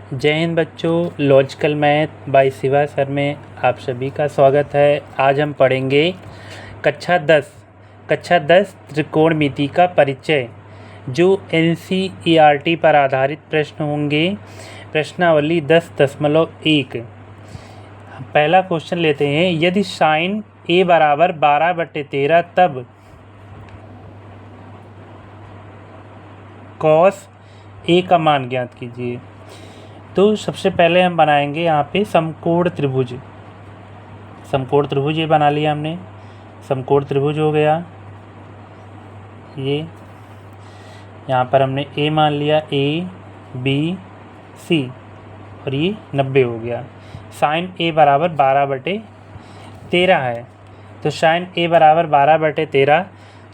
जय हिंद बच्चों, logical math bye Shiva sir में आप सभी का स्वागत है। आज हम पढ़ेंगे कक्षा 10 त्रिकोणमिति का परिचय, जो NCERT पर आधारित प्रश्न होंगे। प्रश्नावली 10.1। पहला क्वेश्चन लेते हैं। यदि साइन A बराबर 12/13 तब कॉस A का मान ज्ञात कीजिए। तो सबसे पहले हम बनाएंगे यहाँ पे समकोण त्रिभुज। समकोण त्रिभुज ये बना लिया हमने। समकोण त्रिभुज हो गया ये। यहाँ पर हमने A मान लिया, A B C, और ये 90 हो गया। साइन A बराबर 12/13 है। तो साइन A बराबर 12/13,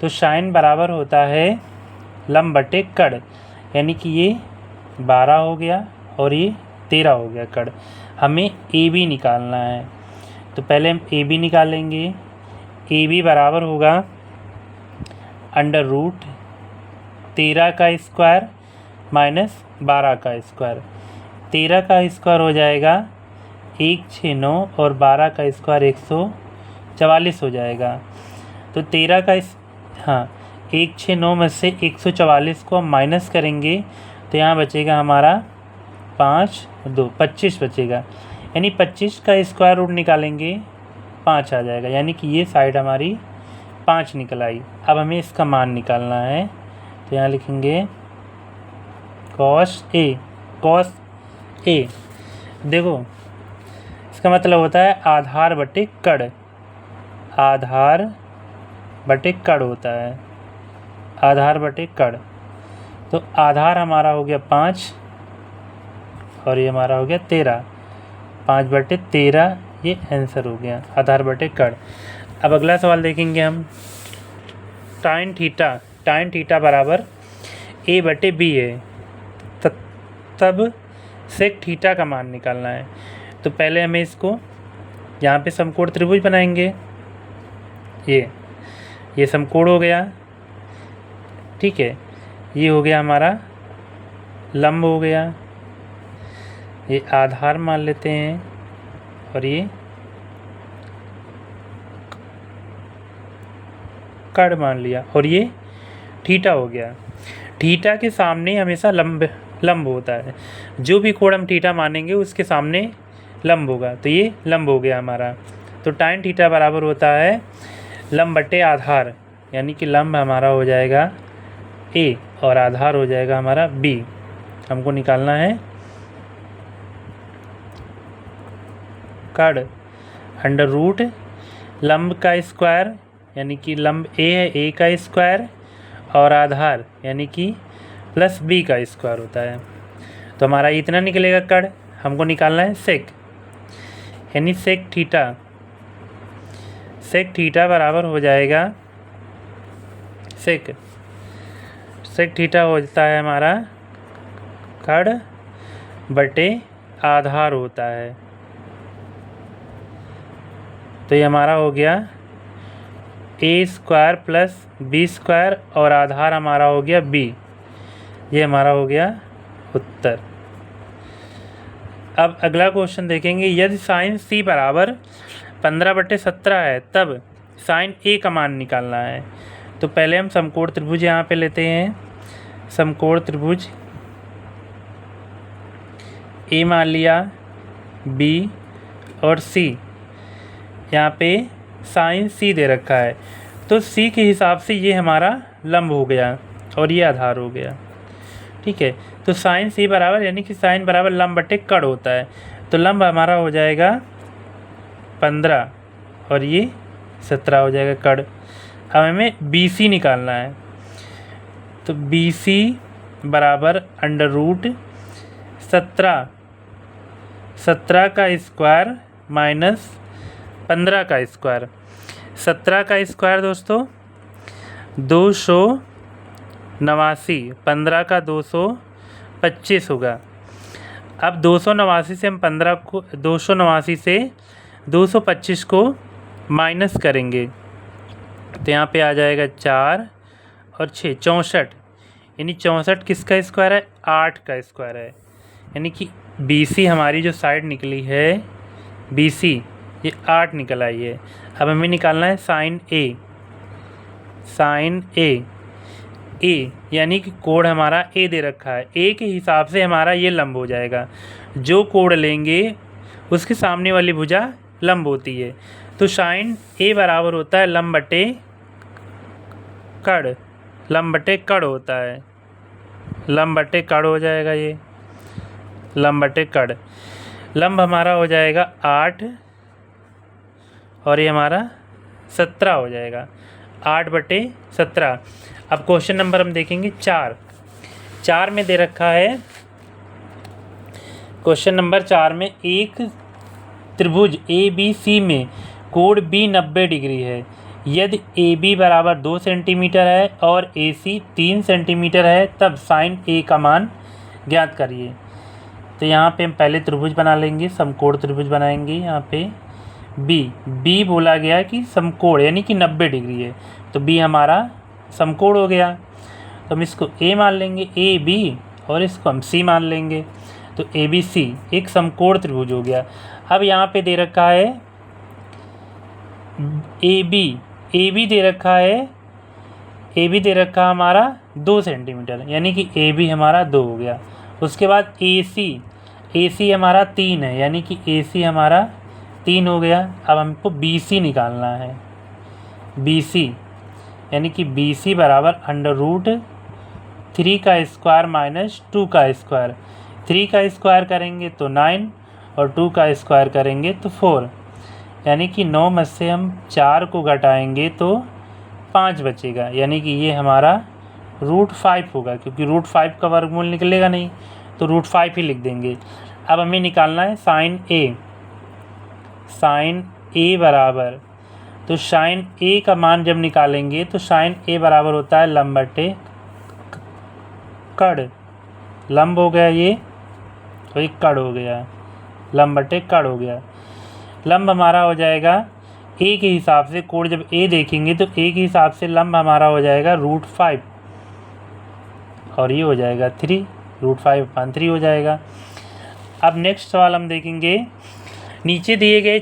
तो साइन बराबर होता है लंब बटे कड़, यानी कि ये 12 हो गया और ये 13 हो गया कड़। हमें AB निकालना है, तो पहले हम AB निकालेंगे। AB बराबर होगा √13 का स्क्वायर माइनस 12 का स्क्वायर। 13 का स्क्वायर हो जाएगा 169 और 12 का स्क्वायर 144 हो जाएगा। तो 13 का 169 में से 144 को हम माइनस करेंगे, तो यहाँ बचेगा हमारा 25 बचेगा, यानी 25 का स्क्वायर रूट निकालेंगे 5 आ जाएगा, यानी कि ये साइड हमारी 5 निकल आई। अब हमें इसका मान निकालना है, तो यहाँ लिखेंगे कॉस A। देखो इसका मतलब होता है आधार बटे कड़। आधार बटे कड़ होता है, आधार बटे कड़। तो आधार हमारा हो गया 5 और ये हमारा हो गया 13। 5/13 ये आंसर हो गया, आधार बटे कड़। अब अगला सवाल देखेंगे हम। टाइन थीटा बराबर A/B है, तब सेक थीटा का मान निकालना है। तो पहले हमें इसको यहाँ पे समकोण त्रिभुज बनाएंगे। ये समकोण हो गया, ठीक है। ये हो गया हमारा लंब हो गया, ये आधार मान लेते हैं, और ये कड़ मान लिया, और ये थीटा हो गया। थीटा के सामने हमेशा लंब होता है। जो भी कोण हम थीटा मानेंगे उसके सामने लंब होगा, तो ये लंब हो गया हमारा। तो टाइन थीटा बराबर होता है लंब बटे आधार, यानी कि लंब हमारा हो जाएगा A और आधार हो जाएगा हमारा B। हमको निकालना है कड़ √ लंब का स्क्वायर, यानी कि लंब A है, A का स्क्वायर, और आधार यानी कि प्लस B का स्क्वायर होता है। तो हमारा इतना निकलेगा कड़। हमको निकालना है सेक, यानी सेक थीटा बराबर हो जाएगा सेक थीटा होता है हमारा कड़ बटे आधार होता है। तो ये हमारा हो गया A² प्लस B², और आधार हमारा हो गया B। ये हमारा हो गया उत्तर। अब अगला क्वेश्चन देखेंगे। यदि साइन C बराबर 15/17 है, तब साइन A का मान निकालना है। तो पहले हम समकोण त्रिभुज यहाँ पे लेते हैं। समकोण त्रिभुज A मान लिया, B और C। यहाँ पे साइन C दे रखा है, तो C के हिसाब से ये हमारा लंब हो गया और ये आधार हो गया, ठीक है। तो साइन C बराबर, यानी कि साइन बराबर लंब बटे कड़ होता है। तो लंब हमारा हो जाएगा 15 और ये 17 हो जाएगा कड़। अब हमें BC निकालना है, तो BC बराबर √17 का स्क्वायर माइनस 15 का स्क्वायर। 17 का स्क्वायर दोस्तों 289, 15 का 225 होगा। अब 289 से हम 289 से 225 को माइनस करेंगे, तो यहाँ पे आ जाएगा 4 और 6 64, यानी 64 किसका स्क्वायर है? 8 का स्क्वायर है। यानी कि BC हमारी जो साइड निकली है BC ये 8 निकल आई है। अब हमें निकालना है साइन A यानी कि कोण हमारा A दे रखा है, A के हिसाब से हमारा ये लंब हो जाएगा। जो कोण लेंगे उसके सामने वाली भुजा लंब होती है। तो साइन A बराबर होता है लंब बटे कड़ होता है, लंब बटे कड़ हो जाएगा। ये लंब बटे कड़, लंब हमारा हो जाएगा 8 और ये हमारा 17 हो जाएगा, 8/17। अब क्वेश्चन नंबर हम देखेंगे 4 में दे रखा है। क्वेश्चन नंबर 4 में एक त्रिभुज ABC में कोण B 90 डिग्री है। यदि AB बराबर 2 सेंटीमीटर है और AC 3 सेंटीमीटर है, तब साइन A का मान ज्ञात करिए। तो यहाँ पे हम पहले त्रिभुज बना लेंगे, समकोण त्रिभुज बनाएंगे। यहाँ पे B बोला गया कि समकोण यानी कि 90 डिग्री है, तो B हमारा समकोण हो गया। तो हम इसको A मान लेंगे, AB, और इसको हम C मान लेंगे। तो ABC एक समकोण त्रिभुज हो गया। अब यहाँ पे दे रखा है AB दे रखा है, AB दे रखा हमारा 2 सेंटीमीटर, यानी कि AB हमारा 2 हो गया। उसके बाद AC हमारा 3 है, यानी कि AC हमारा 3 हो गया। अब हमको BC निकालना है, BC यानी कि BC बराबर √3 का स्क्वायर माइनस 2 का स्क्वायर। 3 का स्क्वायर करेंगे तो 9 और 2 का स्क्वायर करेंगे तो 4, यानी कि 9 में से हम 4 को घटाएंगे तो 5 बचेगा, यानी कि ये हमारा √5 होगा, क्योंकि √5 का वर्गमूल निकलेगा नहीं, तो √5 ही लिख देंगे। अब हमें निकालना है साइन A बराबर, तो साइन A का मान जब निकालेंगे तो साइन A बराबर होता है लंब बटे कड़, लंब हो गया ये, तो एक कड़ हो गया, लंब बटे कड़ हो गया। लंब हमारा हो जाएगा A के हिसाब से, कोण जब A देखेंगे तो A के हिसाब से लंब हमारा हो जाएगा √5 और ये हो जाएगा 3, √5/3 हो जाएगा। अब नेक्स्ट सवाल हम देखेंगे। नीचे दिए गए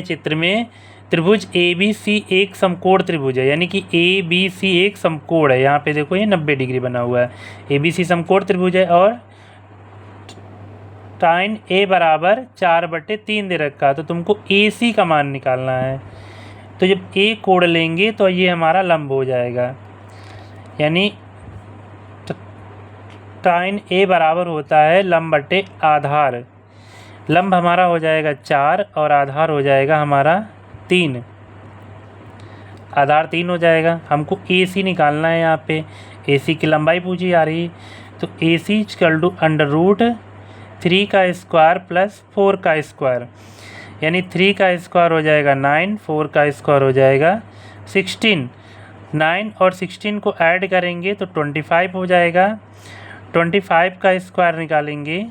चित्र में त्रिभुज ABC एक समकोण त्रिभुज है, यानी कि ABC एक समकोण है। यहाँ पे देखो ये 90 डिग्री बना हुआ है, ABC समकोण त्रिभुज है और साइन A बराबर 4/3 दे रखा है। तो तुमको AC का मान निकालना है। तो जब A कोण लेंगे तो ये हमारा लंब हो जाएगा, यानी साइन A बराबर होता है लंब बटे आधार। लंब हमारा हो जाएगा 4 और आधार हो जाएगा हमारा 3, आधार 3 हो जाएगा। हमको AC निकालना है। यहाँ पे AC की लंबाई पूछी जा रही, तो AC = √3 का स्क्वायर प्लस 4 का स्क्वायर, यानी 3 का स्क्वायर हो जाएगा 9, 4 का स्क्वायर हो जाएगा 16। 9 और 16 को ऐड करेंगे तो 25 हो जाएगा। 25 का स्क्वायर निकालेंगे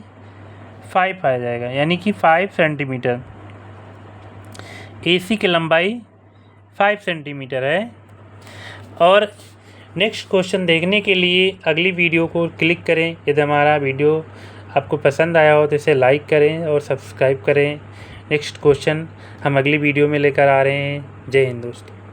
5 आ जाएगा, यानी कि 5 सेंटीमीटर। AC की लंबाई 5 सेंटीमीटर है। और नेक्स्ट क्वेश्चन देखने के लिए अगली वीडियो को क्लिक करें। यदि हमारा वीडियो आपको पसंद आया हो तो इसे लाइक करें और सब्सक्राइब करें। नेक्स्ट क्वेश्चन हम अगली वीडियो में लेकर आ रहे हैं। जय हिंद दोस्तों।